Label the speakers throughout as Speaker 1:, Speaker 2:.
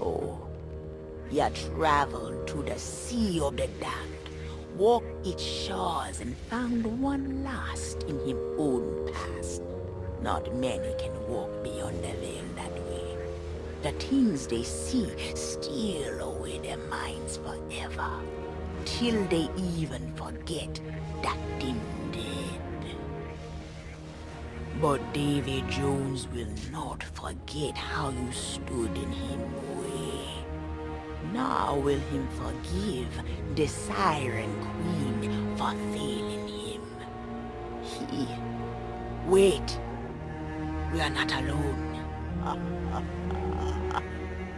Speaker 1: Oh, he had traveled to the Sea of the Damned, walked its shores and found one lost in his own past. Not many can walk beyond the veil that way. The things they see steal away their minds forever, till they even forget that they're dead. But Davy Jones will not forget how you stood in him way. Nor will him forgive the Siren Queen for failing him. Wait. We are not alone.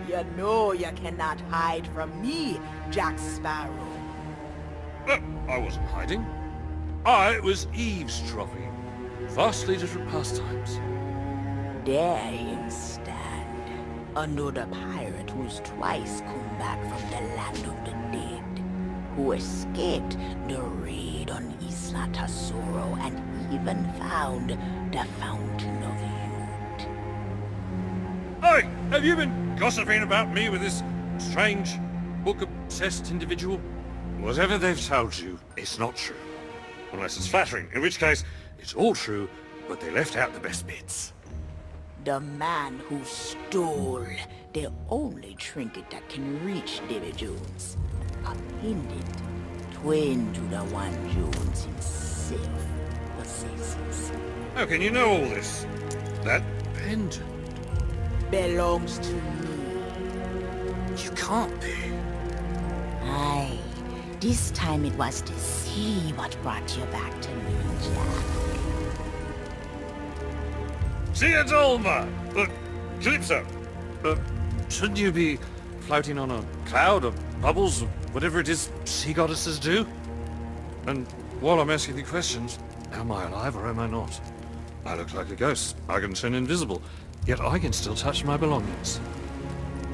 Speaker 1: You know you cannot hide from me, Jack Sparrow.
Speaker 2: I wasn't hiding. I was eavesdropping. Vastly different pastimes.
Speaker 1: There him stand, another pirate who's twice come back from the land of the dead, who escaped the raid on Isla Tesoro and even found the Fountain of Youth.
Speaker 2: Hey, have you been gossiping about me with this strange, book-obsessed individual? Whatever they've told you, it's not true. Unless it's flattering, in which case, it's all true, but they left out the best bits.
Speaker 1: The man who stole the only trinket that can reach Davy Jones. A pendant, twin to the one Jones himself possesses.
Speaker 2: How can you know all this? That pendant?
Speaker 1: Belongs to me.
Speaker 2: You can't be.
Speaker 1: Aye. This time it was to see what brought you back to me, Jack.
Speaker 2: Tia Dolma! Look, Calypso! Shouldn't you be floating on a cloud of bubbles, or whatever it is sea goddesses do? And while I'm asking the questions, am I alive or am I not? I look like a ghost. I can turn invisible, yet I can still touch my belongings.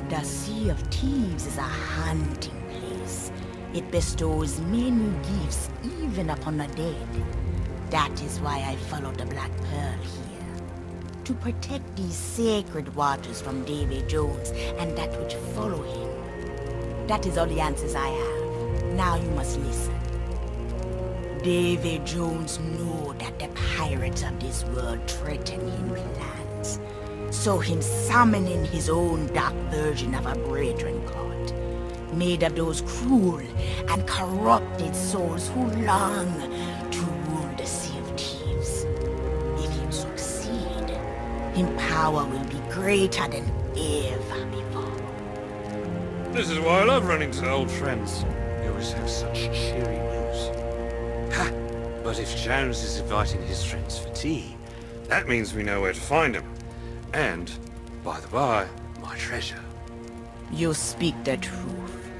Speaker 1: The Sea of Thieves is a hunting place. It bestows many gifts even upon the dead. That is why I followed the Black Pearl here. To protect these sacred waters from Davy Jones and that which follow him. That is all the answers I have. Now you must listen. Davy Jones know that the pirates of this world threaten him plans. So him summoning his own dark version of a brethren court, made of those cruel and corrupted souls who long to rule the Sea of Thieves. If him succeed, him power will be greater than ever before.
Speaker 2: This is why I love running to old friends. You always have such cheery news. Ha! But if Jones is inviting his friends for tea, that means we know where to find him. And, by the by, my treasure.
Speaker 1: You speak the truth.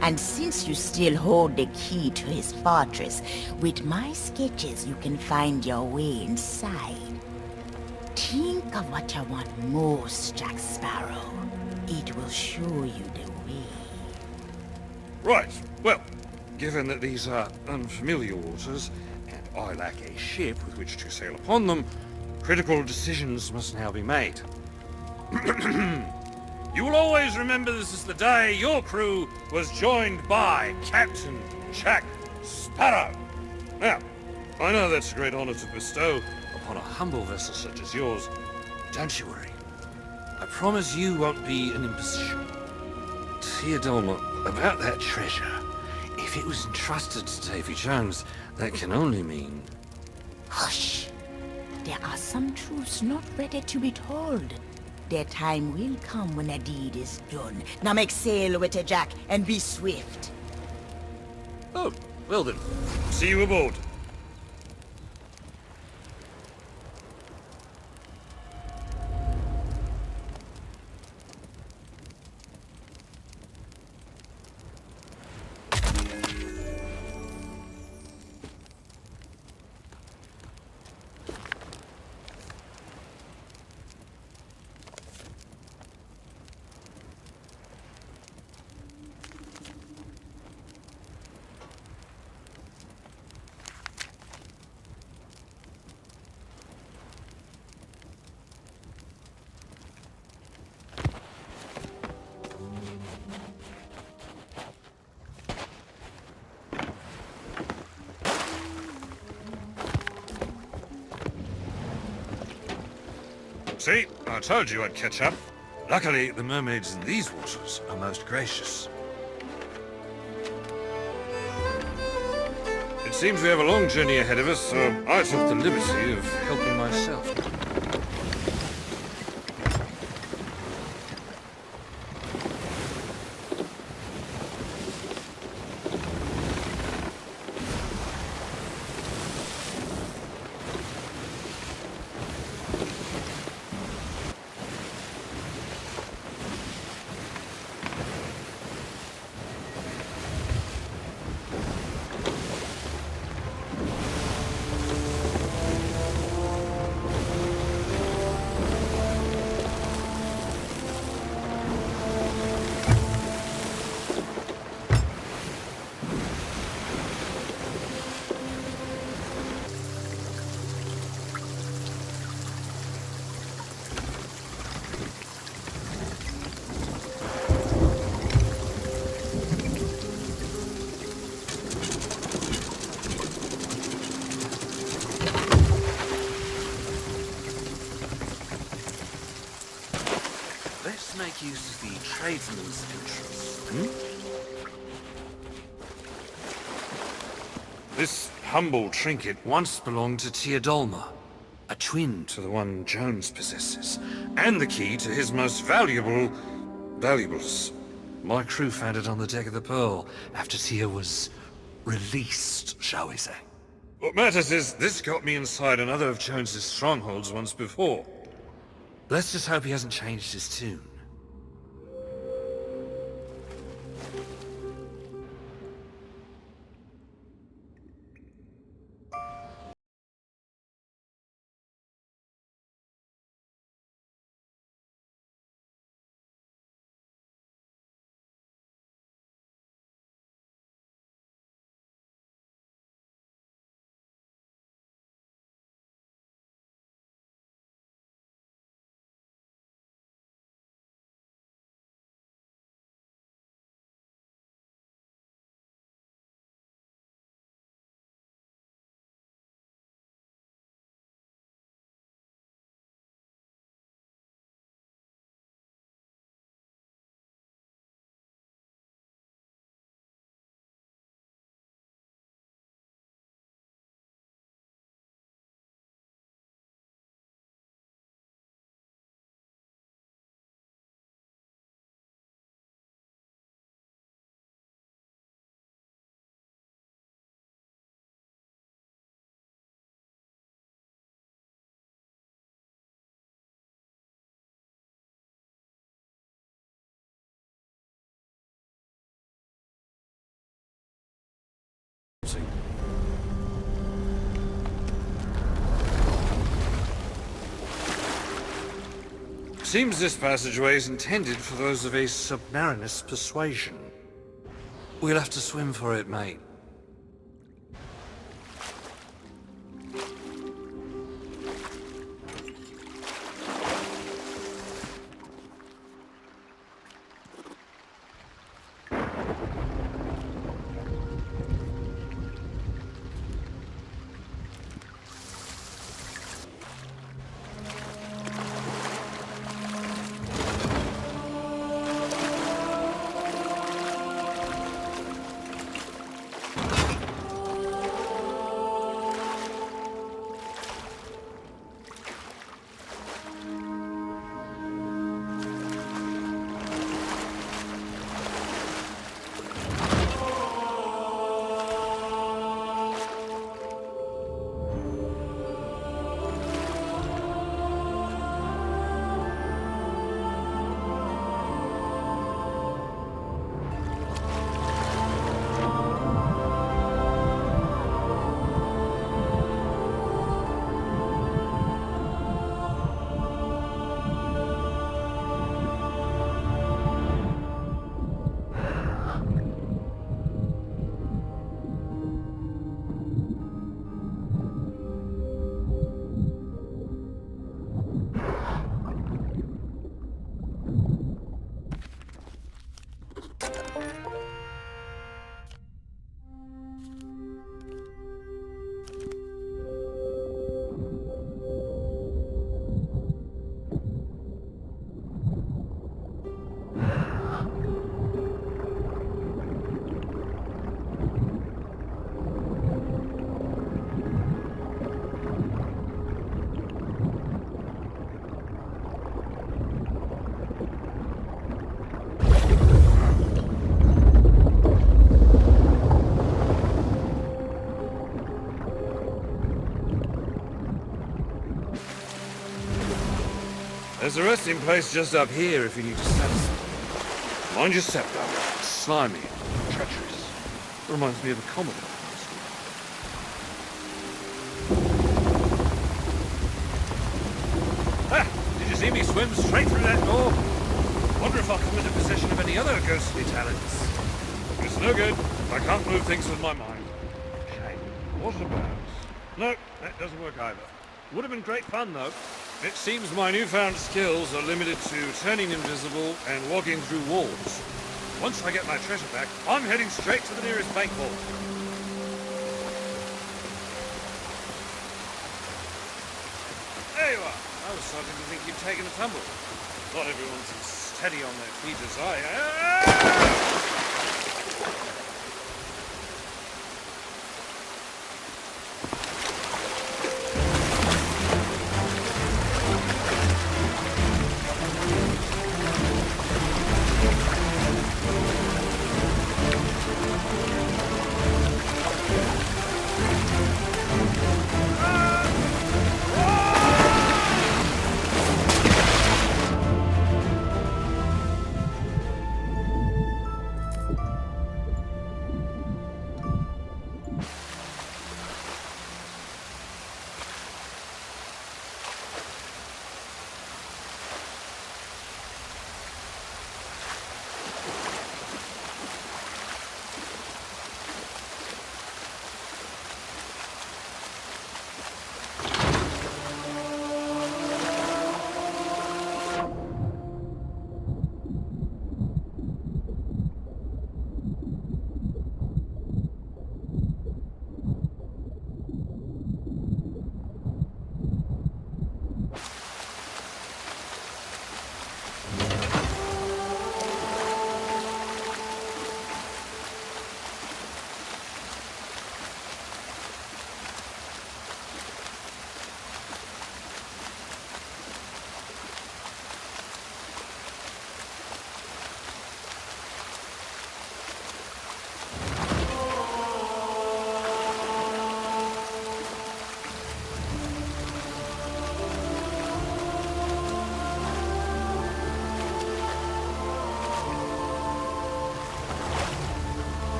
Speaker 1: And since you still hold the key to his fortress, with my sketches you can find your way inside. Think of what you want most, Jack Sparrow. It will show you the way.
Speaker 2: Right, well, given that these are unfamiliar waters, and I lack a ship with which to sail upon them, critical decisions must now be made. You will always remember this is the day your crew was joined by Captain Jack Sparrow. Now, I know that's a great honor to bestow upon a humble vessel such as yours. Don't you worry. I promise you won't be an imposition. Theodolma, about that treasure, if it was entrusted to Davy Jones, that can only mean...
Speaker 1: Hush! There are some truths not ready to be told. Their time will come when a deed is done. Now make sail with it, Jack, and be swift.
Speaker 2: Oh, well then. See you aboard. See? I told you I'd catch up. Luckily, the mermaids in these waters are most gracious. It seems we have a long journey ahead of us, so I took the liberty of helping myself. Let's make use of the tradesman's entrance. This humble trinket once belonged to Teodolma, a twin to the one Jones possesses, and the key to his most valuables. My crew found it on the deck of the Pearl after Tia was released, shall we say. What matters is this got me inside another of Jones's strongholds once before. Let's just hope he hasn't changed his tune. Seems this passageway is intended for those of a submarinist persuasion. We'll have to swim for it, mate. There's a resting place just up here if you need to settle something. Mind your step, though. Slimy, treacherous. Reminds me of a comedy. Ah! Did you see me swim straight through that door? Wonder if I'll come into possession of any other ghostly talents. It's no good. I can't move things with my mind. Okay, what about... No, that doesn't work either. Would have been great fun, though. It seems my newfound skills are limited to turning invisible and walking through walls. Once I get my treasure back, I'm heading straight to the nearest bank vault. There you are. I was starting to think you'd taken a tumble. Not everyone's as steady on their feet as I am.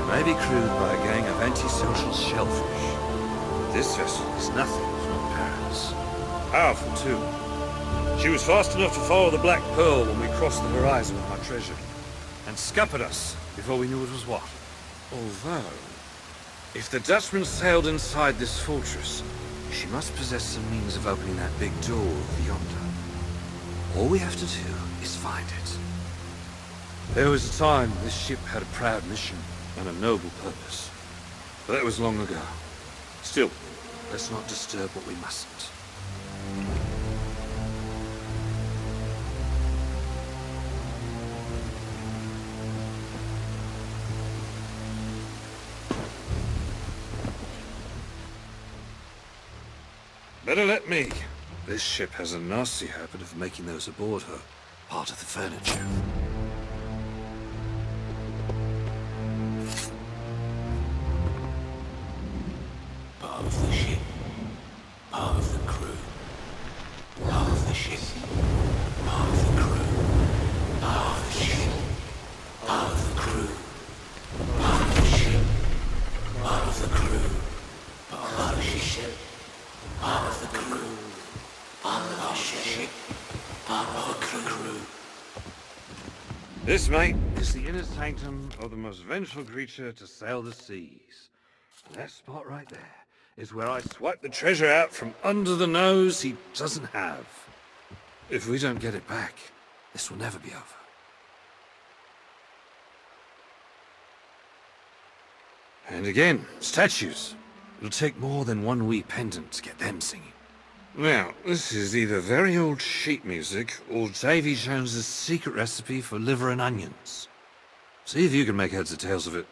Speaker 2: May be crewed by a gang of antisocial shellfish. This vessel is nothing if not perilous. Powerful, too. She was fast enough to follow the Black Pearl when we crossed the horizon with my treasure, and scuppered us before we knew it was what. Although, if the Dutchman sailed inside this fortress, she must possess some means of opening that big door over yonder. All we have to do is find it. There was a time this ship had a proud mission and a noble purpose. But that was long ago. Still, let's not disturb what we mustn't. Better let me. This ship has a nasty habit of making those aboard her part of the furniture.
Speaker 3: Part of the ship, part of the crew, part of the ship, part of the crew, part of the ship, part of the crew, part of the ship, part of the crew, part of the ship, part of the crew, part of the ship, part of the crew.
Speaker 2: This, mate, is the inner sanctum of the most vengeful creature to sail the seas. That spot right there is where I swipe the treasure out from under the nose he doesn't have. If we don't get it back, this will never be over. And again, statues. It'll take more than one wee pendant to get them singing. Now, this is either very old sheet music or Davy Jones's secret recipe for liver and onions. See if you can make heads or tails of it.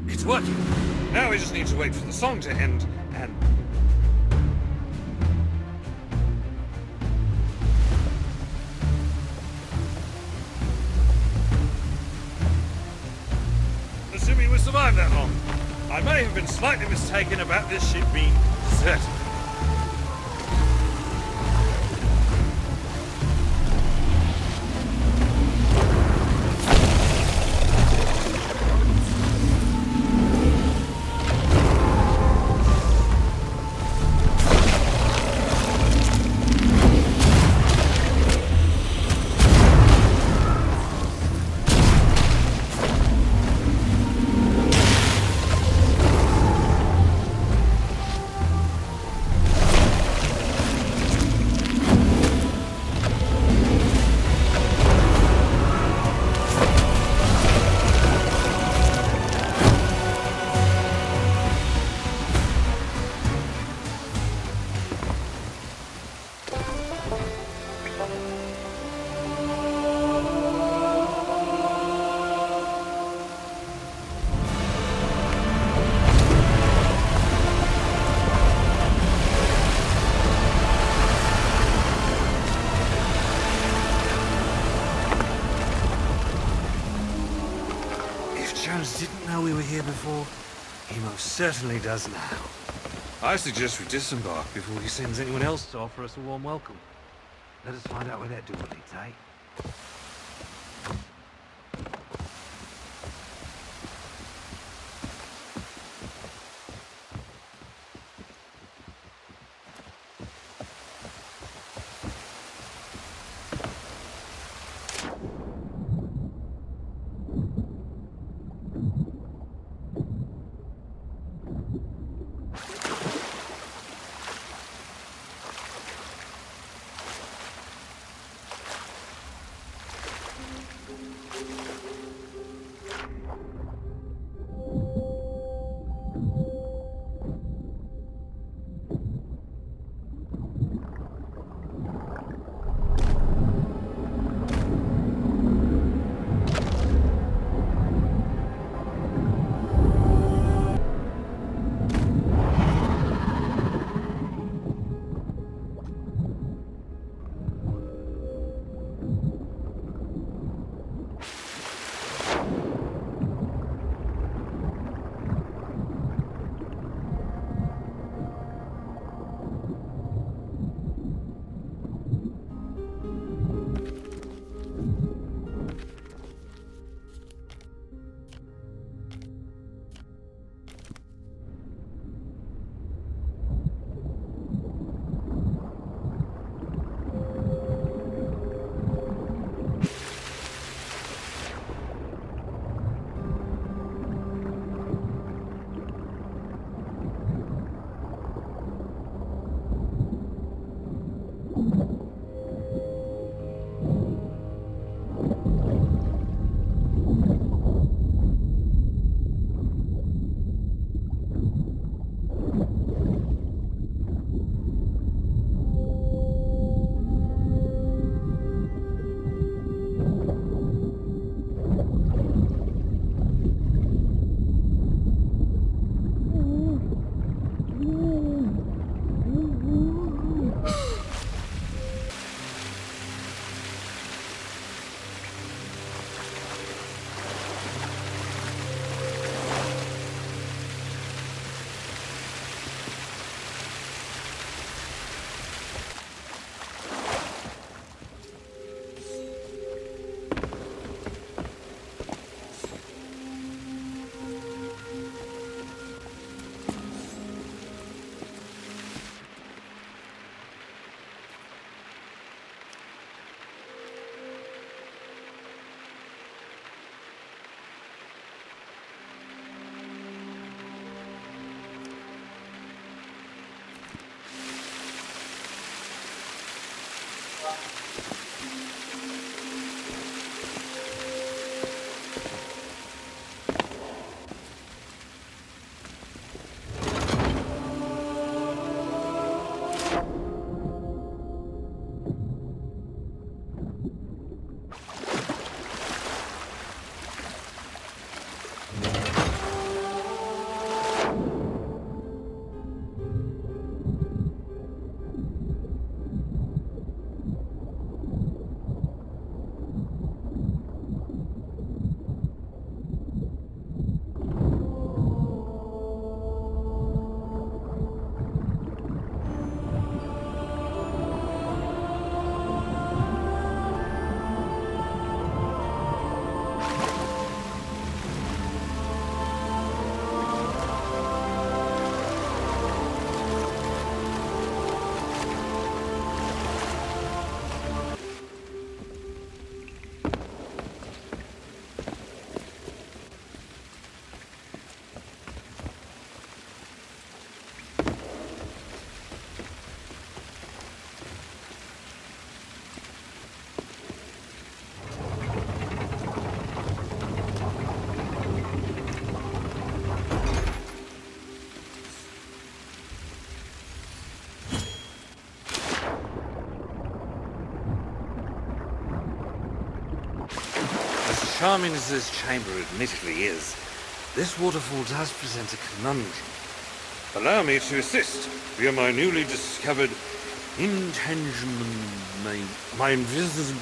Speaker 2: It's working. Now we just need to wait for the song to end, and... Assuming we survived that long, I may have been slightly mistaken about this ship being deserted.
Speaker 4: Jones didn't know we were here before. He most certainly does now.
Speaker 2: I suggest we disembark before he sends anyone else
Speaker 4: To offer us a warm welcome. Let us find out where that door leads, eh? Charming as this chamber admittedly is, this waterfall does present a conundrum.
Speaker 2: Allow me to assist via my newly discovered
Speaker 4: Intangible... my invisible...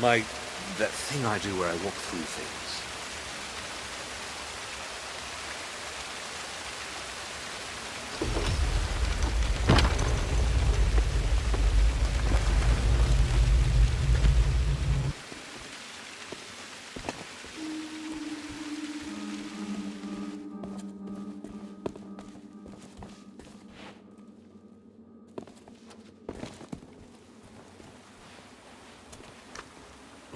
Speaker 4: that thing I do where I walk through things.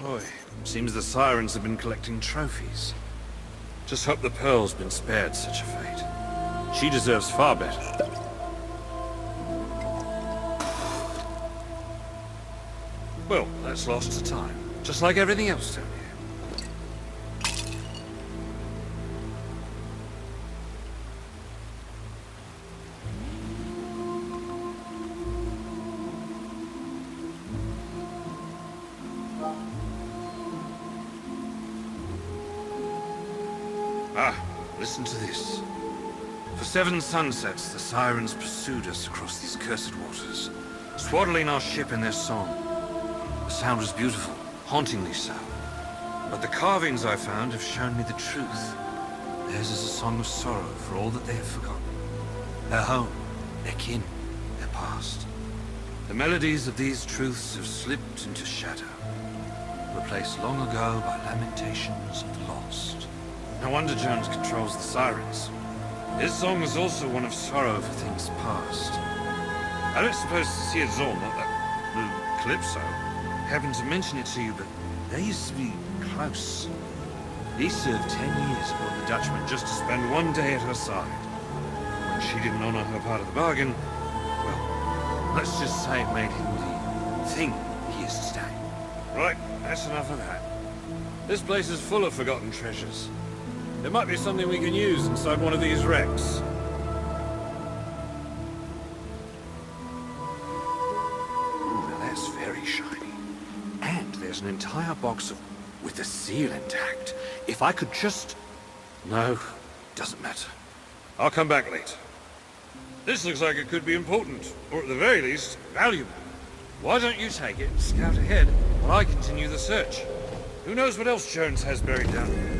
Speaker 2: Boy, seems the sirens have been collecting trophies. Just hope the Pearl's been spared such a fate. She deserves far better. Well, that's lost to time. Just like everything else down here. Listen to this. For 7 sunsets, the sirens pursued us across these cursed waters, swaddling our ship in their song. The sound was beautiful, hauntingly so. But the carvings I found have shown me the truth. Theirs is a song of sorrow for all that they have forgotten. Their home, their kin, their past. The melodies of these truths have slipped into shadow, replaced long ago by lamentations of the lost. No wonder Jones controls the sirens. His song is also one of sorrow for things past. I don't suppose Siadzor, not that blue Calypso, happened to mention it to you, but they used to be close. He served 10 years aboard the Dutchman just to spend one day at her side. When she didn't honor her part of the bargain, well, let's just say it made him the thing he is today. Right, that's enough of that. This place is full of forgotten treasures. There might be something we can use inside one of these wrecks. Ooh, now that's very shiny. And there's an entire box of... with the seal intact. If I could just... No, doesn't matter. I'll come back later. This looks like it could be important, or at the very least, valuable. Why don't you take it and scout ahead while I continue the search? Who knows what else Jones has buried down here?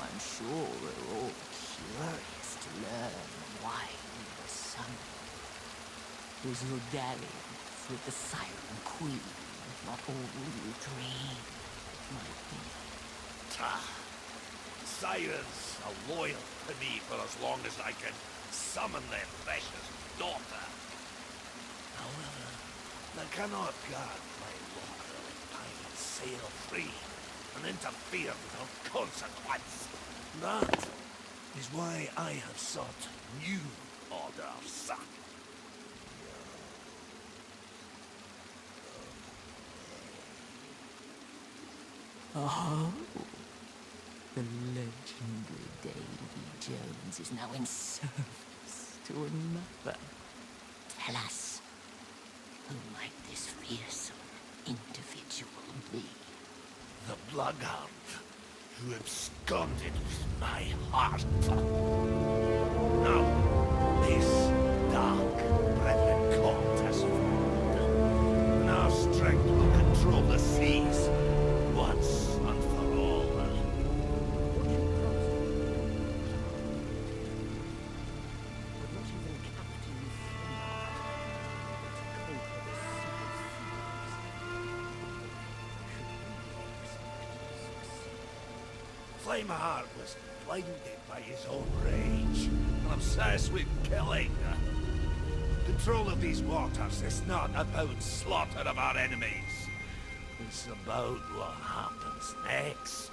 Speaker 1: I'm sure we're all curious to learn why we were summoned. Was your dalliance with the Siren Queen not all you dreamed it might be?
Speaker 3: Sirens are loyal to me for as long as I can summon their precious daughter. However, they cannot guard my locker if pirates sail free and interfere without consequence. That is why I have sought new orders.
Speaker 1: Oh, the legendary Davy Jones is now in service to another. Tell us, who might this fearsome individual be?
Speaker 3: The Bloodhound who absconded with my heart. Now, this dark brethren court has formed, and our strength will control the seas once and for all. Flameheart was blinded by his own rage and obsessed with killing. Control of these waters is not about slaughter of our enemies. It's about what happens next.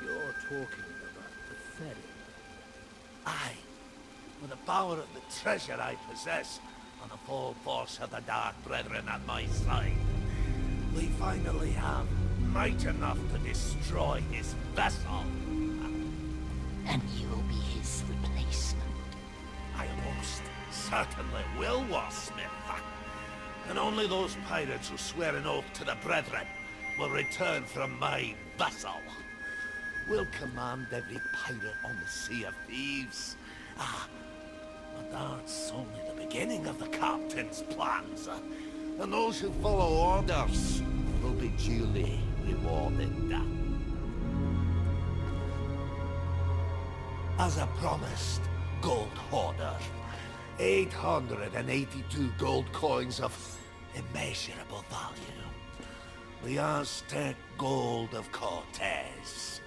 Speaker 5: You're talking about pathetic.
Speaker 3: I, with the power of the treasure I possess, and the full force of the Dark Brethren at my side, we finally have might enough to destroy his vessel.
Speaker 1: And you'll be his replacement.
Speaker 3: I most certainly will, Warsmith. And only those pirates who swear an oath to the Brethren will return from my vessel. We'll command every pirate on the Sea of Thieves. But that's only the beginning of the Captain's plans. And those who follow orders will be duly rewarded. As I promised, Gold Hoarder, 882 gold coins of immeasurable value. The Aztec gold of Cortez.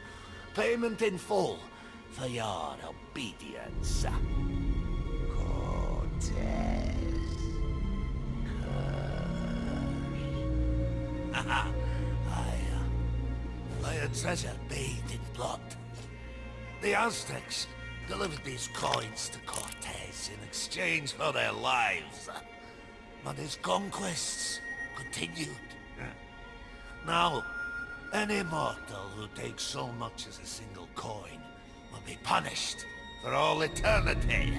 Speaker 3: Payment in full for your obedience. Cortez. I a treasure bathed in blood. The Aztecs delivered these coins to Cortez in exchange for their lives. But his conquests continued. Now, any mortal who takes so much as a single coin will be punished for all eternity.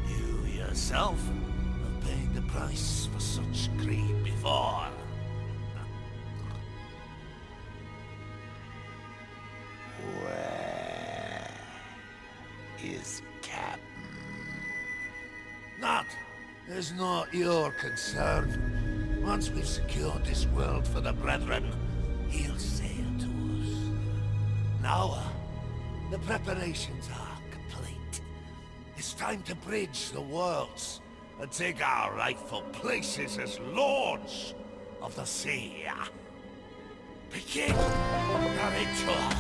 Speaker 3: You yourself have paid the price for such greed before. Where is Captain? That is not your concern. Once we've secured this world for the Brethren, he'll sail to us. Now, the preparations are complete. It's time to bridge the worlds and take our rightful places as lords of the sea. Begin the ritual.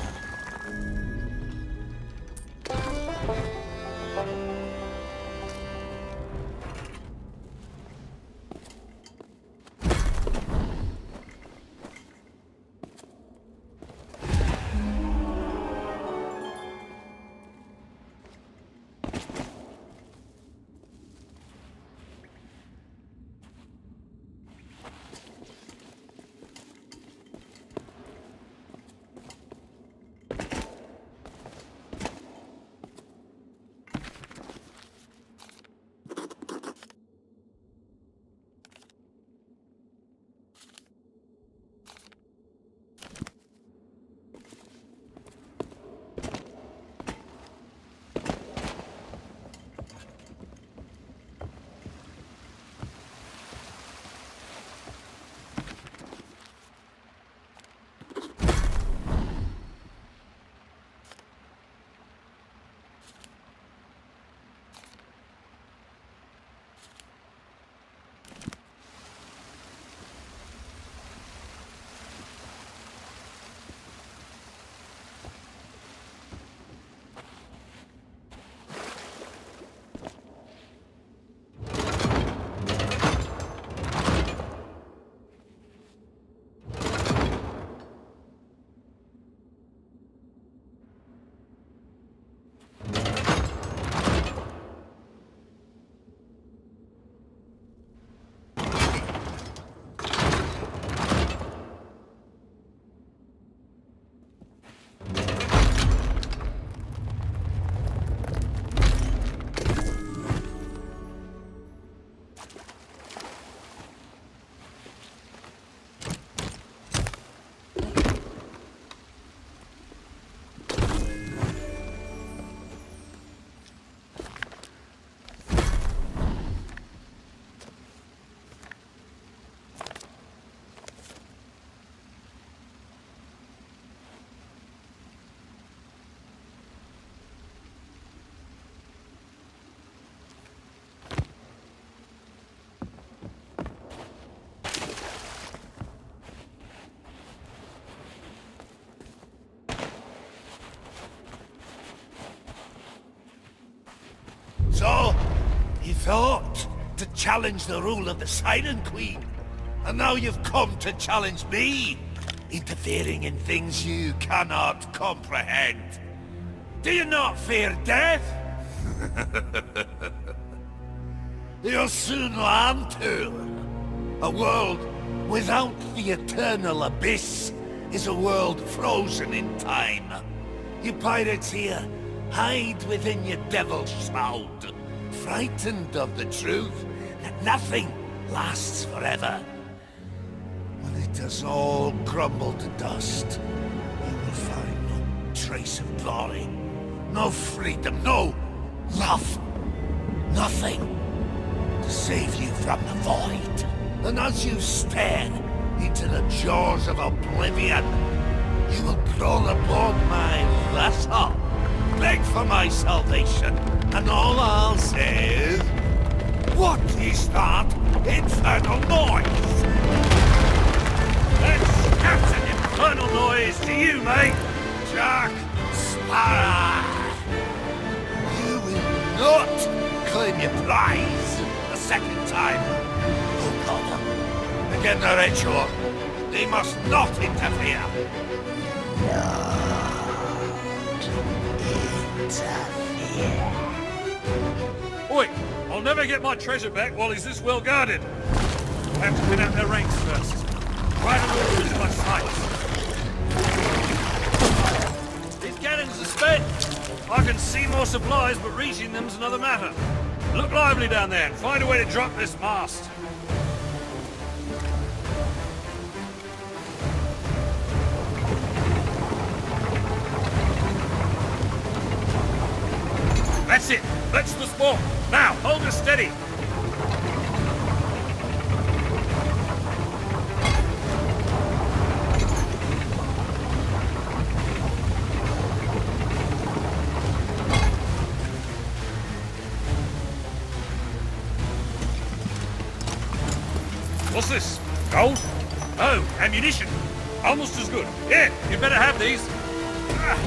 Speaker 3: thought to challenge the rule of the Siren Queen, and now you've come to challenge me, interfering in things you cannot comprehend. Do you not fear death? You'll soon learn to. A world without the eternal abyss is a world frozen in time. You pirates here, hide within your devil's shroud, frightened of the truth that nothing lasts forever. When it does all crumble to dust, you will find no trace of glory, no freedom, no love, nothing to save you from the void. And as you stare into the jaws of oblivion, you will crawl aboard my vessel, beg for my salvation, and all I'll say is, what is that infernal noise?
Speaker 2: That's Captain Infernal Noise to you, mate!
Speaker 3: Jack Sparrow! You will not claim your prize a second time. Oh God, again the ritual. They must not interfere.
Speaker 2: Oi! I'll never get my treasure back while he's this well guarded. I have to clean out their ranks first. Right on order into my sights. These cannons are spent. I can see more supplies, but reaching them's another matter. Look lively down there and find a way to drop this mast. That's it! That's the spot! Now, hold her steady! What's this? Gold? Oh, ammunition! Almost as good. Here, you better have these. Ah.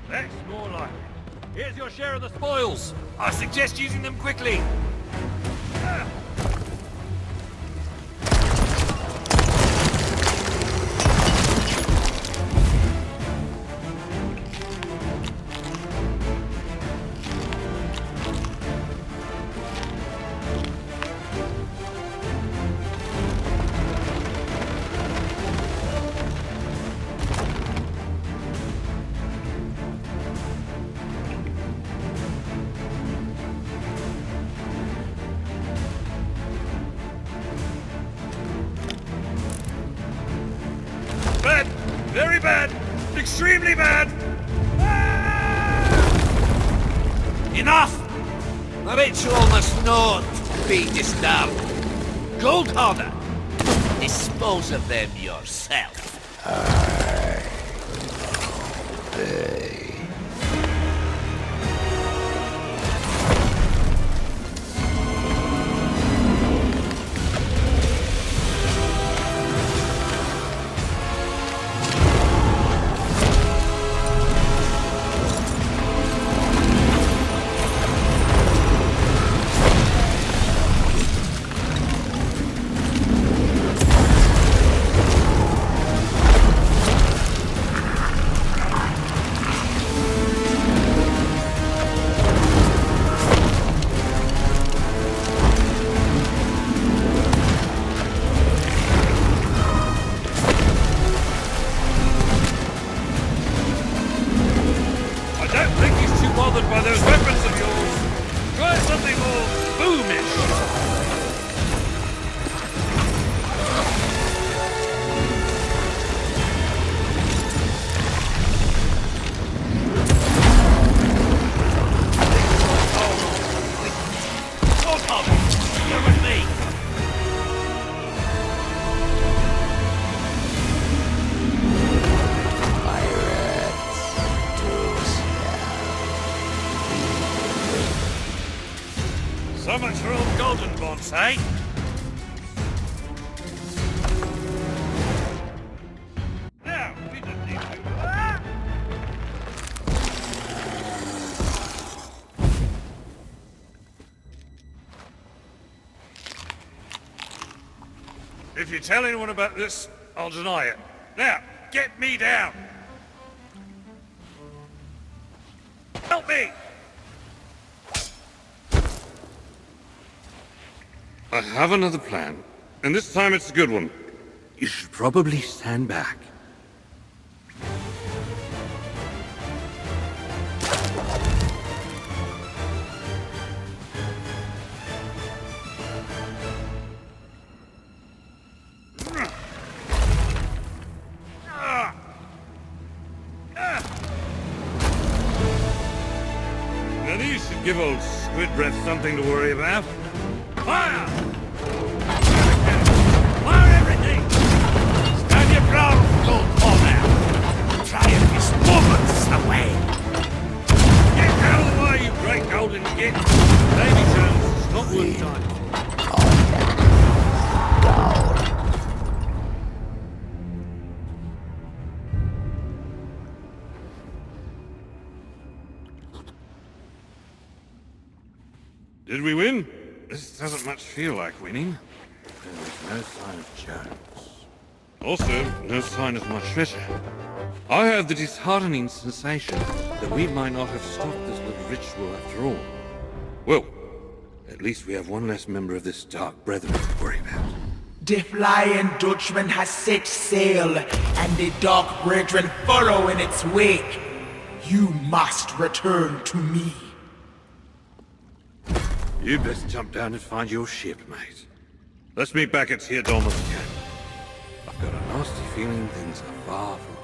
Speaker 2: That's more like it. Here's your share of the spoils. I suggest using them quickly. Ah. Bad! Very bad! Extremely bad!
Speaker 3: Enough! The ritual must not be disturbed. Gold Hoarder, dispose of them yourself.
Speaker 2: So much for old golden bonds, eh? Now, we don't need to... Ah! If you tell anyone about this, I'll deny it. Now, get me down! Help me!
Speaker 4: I have another plan, and this time it's a good one. You should probably stand back.
Speaker 2: Now these should give old Squid Breath something to worry about. Fire! Fire everything! Stand your ground, gold paw now! Try and miss moments away! Get out of the way, you great golden git! Davy Jones, it's not worth time.
Speaker 4: Did we win? This doesn't much feel like winning. There's no sign of Jones. Also, no sign of my treasure. I have the disheartening sensation that we might not have stopped this little ritual after all. Well, at least we have one less member of this dark brethren to worry about.
Speaker 6: The Flying Dutchman has set sail, and the dark brethren follow in its wake. You must return to me.
Speaker 4: You'd best jump down and find your ship, mate. Let's meet back at Teardom again. I've got a nasty feeling things are far from